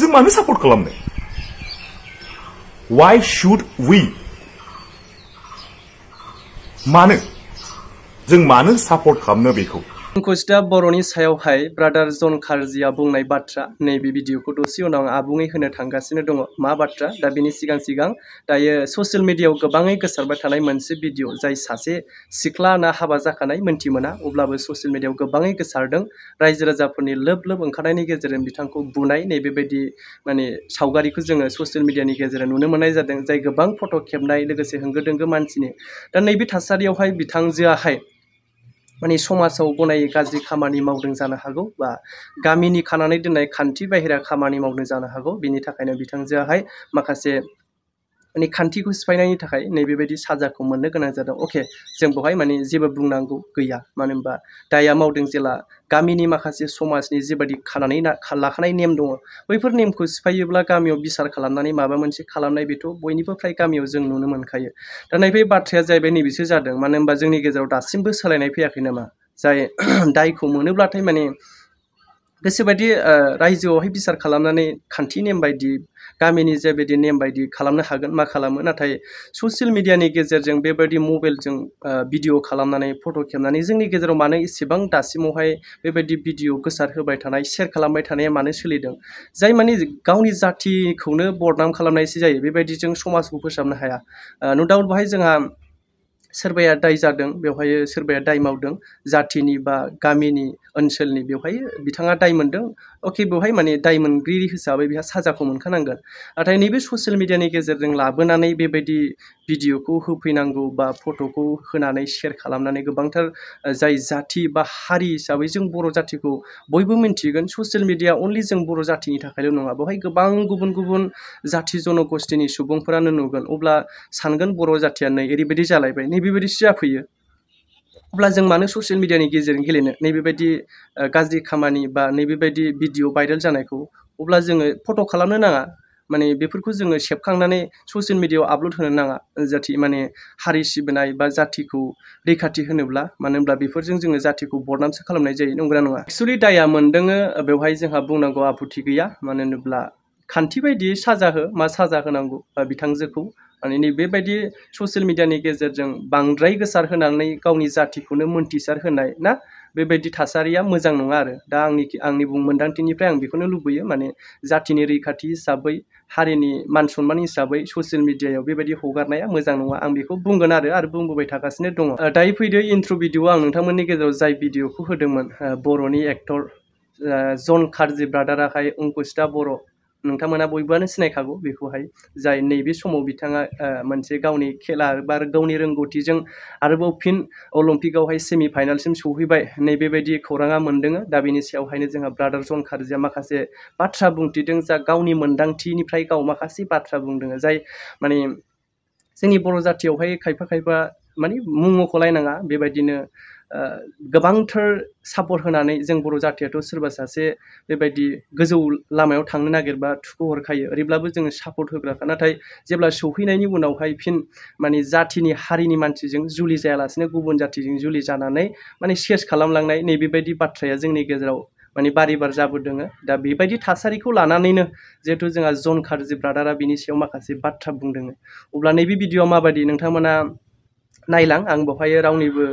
जों मानो सापर्ट खालामनो? Why should we? मानो जों मानो सापर्ट खालामनो बेखौ? अंकुशिता बर'नि सायावहाय ब्रादार जन खारजिया बुंनाय बाथ्रा नैबे भिडिअखौ दसे उनाव आबुङै होनो थांगासिनो दङ। मा बाथ्रा? दा बेनि सिगां दायो ससियेल मिडियायाव गोबाङै गोसारबाय थानाय मोनसे भिडिअ जाय सासे सिख्ला ना हाबा जाखानाय मोनथि मोना, अब्लाबो ससियेल मिडियायाव गोबाङै गोसारदों। रायजो राजाफोरनि लोब ओंखारनायनि गेजेरजों बिथांखौ बुनाय नैबेबायदि माने सावगारिखौ जोङो ससियेल मिडियानि गेजेरजों नुनो मोननाय जादों, जाय गोबां फट' खेबनाय लोगोसे होंगो दोंगो मानसिनि। दा नैबे थासारियावहाय बिथांजोआहाय माने समाजाव गनायै गाज्रि खामानि मावदों जानो हागौ, बा गामिनि खानानै दोननाय खान्थि बाहेरा खामानि मावदों जानो हागौ। बिनि थाखायनो बिथांजोआहाय माखासे माने खान्थिखौ सिफायनायनि थाखाय नैबेबायदि साजाखौ मोननो गोनां जादों। अके, जों बेवहाय माने जेबो बुंनांगौ गैया, मानो होनबा दाया मावदों जेला गामिनि माखासे समाजनि जेबायदि खानानै लाखानाय नेम दङ, बैफोर नेमखौ सिफायोब्ला गामियाव बिसार खालामनानै माबा मोनसे खालामनाय बेथ' बयनिबो फ्राय गामियाव जों नुनो मोनखायो। दा नैबे बाथ्राया जाहैबाय नैबेसो जादों, मानो होनबा जोंनि गेजेराव दासिमबो सोलायनाय फैयाखै नामा? जाय दायखौ मोनोब्लाथाय माने गोसोबायदि रायजोआवहाय बिसार खालामनानै खान्थि नेम बायदि गामिनि जेबायदि नेम बायदि खालामनो हागोन, मा खालामो? नाथाय ससियेल मिडियानि गेजेरजों बेबायदि मबाइलजों भिडिअ खालामनानै फट' खेबनानै जोंनि गेजेराव मानो इसेबां दासिमावहाय बेबायदि भिडिअ गोसार होबाय थानाय, शेयार खालामबाय थानाया मानो सोलिदों? जाय माने गावनि जाथिखौनो बदनाम खालामनायसो जायो, बेबायदिजों समाजखौ फोसाबनो हाया। नो डाउट बेवहाय जोंहा सोरबाया दाय जादों, बेवहाय सोरबाया दाय मावदों, जाथिनि बा गामिनि ओनसोलनि, बेवहाय बिथाङा दाय मोनदों। अके, बेवहाय माने दाय मोनगिरि हिसाबै बिहा साजाखौ मोनखानांगोन। नाथाय नैबे ससियेल मिडियानि गेजेरजों लाबोनानै बेबायदि भिडिअखौ होफैनांगौ बा फट'खौ होनानै शेयार खालामनानै गोबांथार जाय जाथि बा हारि हिसाबै जों बर' जाथिखौ बयबो मिन्थिगोन। ससियेल मिडिया अनलि जों बर' जाथिनि थाखायल' नङा, बेवहाय गोबां गुबुन जाथि जनगोष्ठीनि सुबुंफोरानो नुगोन। अब्ला सानगोन बर' जाथिया नै ओरैबायदि जालायबाय, नैबेबायदिसो जाफैयो। अब्ला जों मानो ससियेल मिडियानि गेजेरजों गेलेनो नैबेबायदि गाज्रि खामानि बा नैबेबायदि भिडिअ भाइरेल जानायखौ? अब्ला जोङो फट' खालामनो नाङा, माने बेफोरखौ जोङो सेबखांनानै ससियेल मिडियायाव आपल'ड होनो नाङा। जाथि माने हारि सिबिनाय बा जाथिखौ रैखाथि होनोब्ला, मानो होनब्ला बेफोरजों जोङो जाथिखौ बदनामसो खालामनाय जायो, नंगौना नङा? एक्सुवेलि दाया मोनदोङो, बेवहाय जोंहा बुंनांगौ आपत्ति गैया। मानो होनोब्ला खान्थि बायदियै साजा हो, मा साजा होनांगौ बिथांजोखौ। माने नैबेबायदि ससियेल मिडियानि गेजेरजों बांद्राय गोसार होनानै गावनि जाथिखौनो मोनथिसार होनाय ना, बेबायदि थासारिया मोजां नङा आरो। दा आंनि मोन्दांथिनिफ्राय आं बेखौनो लुबैयो, माने जाथिनि रैखाथि हिसाबै, हारिनि मान सनमान हिसाबै ससियेल मिडियायाव बेबायदि हगारनाया मोजां नङा, आं बेखौ बुंगोन आरो बुंबोबाय थागासिनो दङ। दायो फैदो इन्ट्र' भिडिअ। आं नोंथांमोननि गेजेराव जाय भिडिअखौ होदोंमोन, बर'नि एक्टर जन खारजि ब्रादाराहाय अंकुशिता बर', नोंथांमोना बयबोआनो सिनायखागौ बेखौहाय, जाय नैबे समाव बिथाङा मोनसे गावनि खेला बा गावनि रोंगौथिजों आरोबाव फिन अलिम्पिकआवहाय सेमि फाइनालसिम सौहैबाय, नैबेबायदि खौराङा मोनदों। दा बेनि सायावहायनो जोंहा ब्रादार जन खारजिया माखासे बाथ्रा बुंथिदों, जा गावनि मोन्दांथिनिफ्राय गाव माखासे बाथ्रा बुंदों, जाय माने जोंनि बर' जाथियावहाय खायफा माने मुं मख'लायनाङा, बेबायदिनो गोबांथार सापर्ट होनानै जों बर' जाथियाथ' सोरबा सासे बेबायदि गोजौ लामायाव थांनो नागिरबा थुखो हरखायो, ओरैब्लाबो जोङो सापर्ट होग्राखा। नाथाय जेब्ला सौहैनायनि उनावहाय फिन माने जाथिनि हारिनि मानसिजों जुलि जायालासिनो गुबुन जातिजों जुलि जानानै माने सेस खालामलांनाय, नैबेबायदि बाथ्राया जोंनि गेजेराव माने बारे जाबोदों। दा बेबायदि थासारिखौ लानानैनो जिहेथु जोंहा जन खारजि ब्रादारा बिनि सायाव माखासे बाथ्रा बुंदों। अब्ला नैबे भिडिअआ माबायदि नोंथांमोना नायलां। आं बेवहाय रावनिबो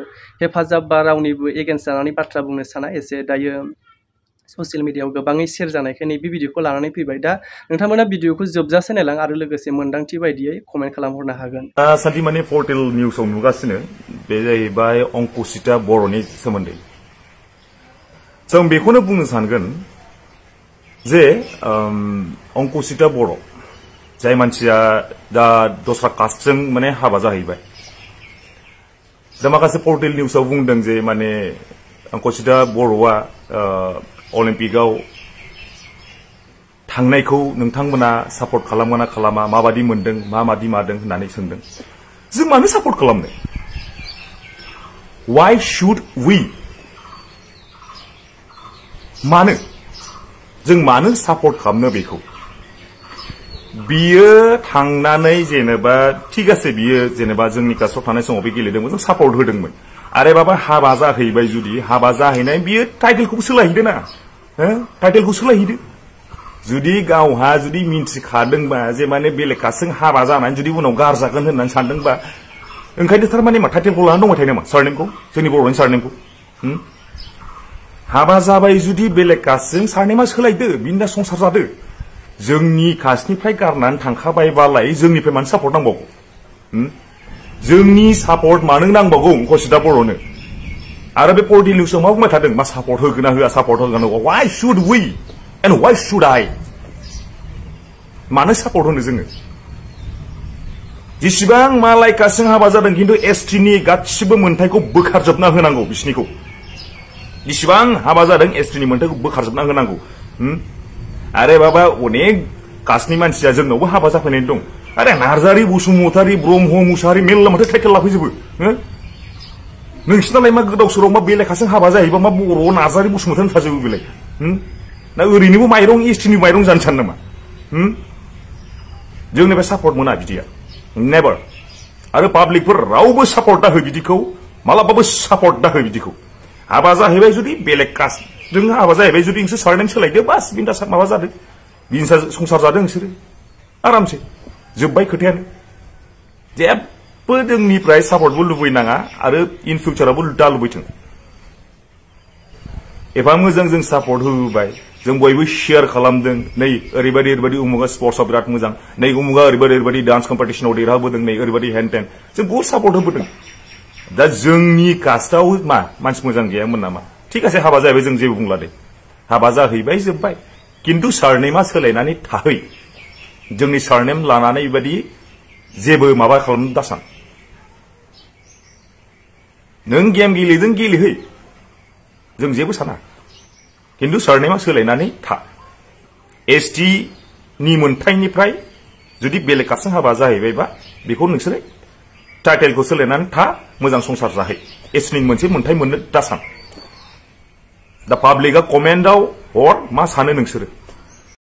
हेफाजाब बा रावनिबो एगेन्स्ट जानानै बाथ्रा बुंनो साना। एसे दायो ससियेल मिडियायाव गोबाङै शेयार जानायखाय नैबे भिडिअखौ लानानै फैबाय। दा नोंथांमोना भिडिअखौ जोबजासे नायलां आरो लोगोसे मोन्दांथि बायदियै कमेन्ट खालामहरनो हागोन। दासान्दि माने पर्टेल निउसाव नुगासिनो, बे जाहैबाय अंकुशिता बर'नि सोमोन्दै। जों बेखौनो बुंनो सानगोन जे अंकुशिता बर', जाय मानसिया दा दस्रा कास्टजों माने हाबा जाहैबाय। दा माखासे पर्टेल निउसाव बुंदों जे माने अंकुशिता बर'आ अलिम्पिकआव थांनायखौ नोंथांमोना सापर्ट खालामगोन ना खालामा, माबादि मोनदों, माबादि मादों होननानै सोंदों। जों मानो सापर्ट खालामनो? Why should we? मानो जों मानो सापर्ट खालामनो बेखौ? बियो थांनानै जेनेबा थिग আছে, बियो जेनेबा जोंनि कास्टआव थानाय समाव बे गेलेदोंमोन, जों सापर्ट होदोंमोन। आरो बाबा हाबा जाहैबाय, जुदि हाबा जाहैनाय बियो टाइटेलखौ सोलायहैदो ना, टाइटेलखौ सोलायहैदो। जुदि गावहा जुदि मिन्थिखादोंबा जे माने बेलेग कास्टजों हाबा जानानै जुदि उनाव गारजागोन होननानै सानदोंबा ओंखायनो थारमाने मा टाइटेलखौ लानानै दंबाय थायो नामा सारनेमखौ जोंनि बर'नि सारनेमखौ हाबा जाबाय जुदि बेलेग कास्टजों सारनेमा सोलायदो बिनि दा संसार जादो जोंनि कास्टनिफ्राय गारनानै थांखाबायबालाय जोंनिफ्राय मानो सापर्ट नांबावगौ जोंनि सापर्ट मानो नांबावगौ अंकुसिता बर'नो आरो बे पर्टि निउसआव मा बुंबाय थादों मा सापर्ट होगोन ना होआ सापर्ट होगोन why should we and why should I मानो सापर्ट होनो जोङो जेसेबां मालाय कास्टजों हाबा जादों खिन्थु एसटिनि गासिबो मोनथायखौ बोखारजोबना होनांगौ बिसिनिखौ जेसेबां हाबा जादों एसटिनि मोनथायखौ बोखारजोबना होनांगौ आरे बाबा अनेक कास्टनि मानसिया जोंनावबो हाबा जाफैनाय दं आरे नार्जारि बसुमतारि ब्रह्म मुसाहारि मेल्ला माथो टाइटेल लाफैजोबो नोंसिनालाय मा गोदाव सोराव मा बेलेग कास्टजों हाबा जाहैबा मा बर' नार्जारि बसुमतारि थाजोबो बेलाय ना ओरैनोबो माइरं एसटिनि माइरं जानो सानो नामा जोंनिफ्राय सापर्ट मोना बिदिया नेभार आरो पाब्लिकफोर रावबो सापर्ट दा हो बिदिखौ मालाबाबो सापर्ट दा हो बिदिखौ हाबा जाहैबाय जुदि बेलेग कास्टजों हाबा जाहैबाय जुदि नोंसोर सारनेम सोलायदो बास बिनि दा माबा जादों बिनि संसार जादों नोंसोरो आरामसे जोब्बाय खोथायानो जेबो जोंनिफ्राय सापर्टबो लुबैनाङा आरो इन फिउचारावबो दा लुबैथों एफा मोजां जों सापर्ट होबाय जों बयबो शेयार खालामदों नै ओरैबायदि उमुगा स्पर्ट्सआव बिराद मोजां नै उमुगा ओरैबायदि डान्स कम्पिटिशनाव देरहाबोदों नै ओरैबायदि हेन टेन जों बहुत सापर्ट होबोदों दा जोंनि कास्टआव मा मानसि मोजां गैयामोन नामा ठीक आसे हाबा जाहैबाय जों जेबो बुंला दे हाबा जाहैबाय जोब्बाय किन्तु सारनेमा सोलायनानै थाहै जोंनि सारनेम लानानै बेबायदि जेबो माबा खालामनो दासान नों गेम गेलेदों गेलेहै जों जेबो साना किन्तु सारनेमा सोलायनानै था एसटि नि मोनथायनिफ्राय जुदि बेलेग कास्टजों हाबा जाहैबायबा बेखौ नोंसोरो टाइटेलखौ सोलायनानै था मोजां संसार जाहै एसटिनि मोनसे मोनथाय मोननो दासान दा पाब्लिकआ कमेन्टआव हर मा सानो नोंसोरो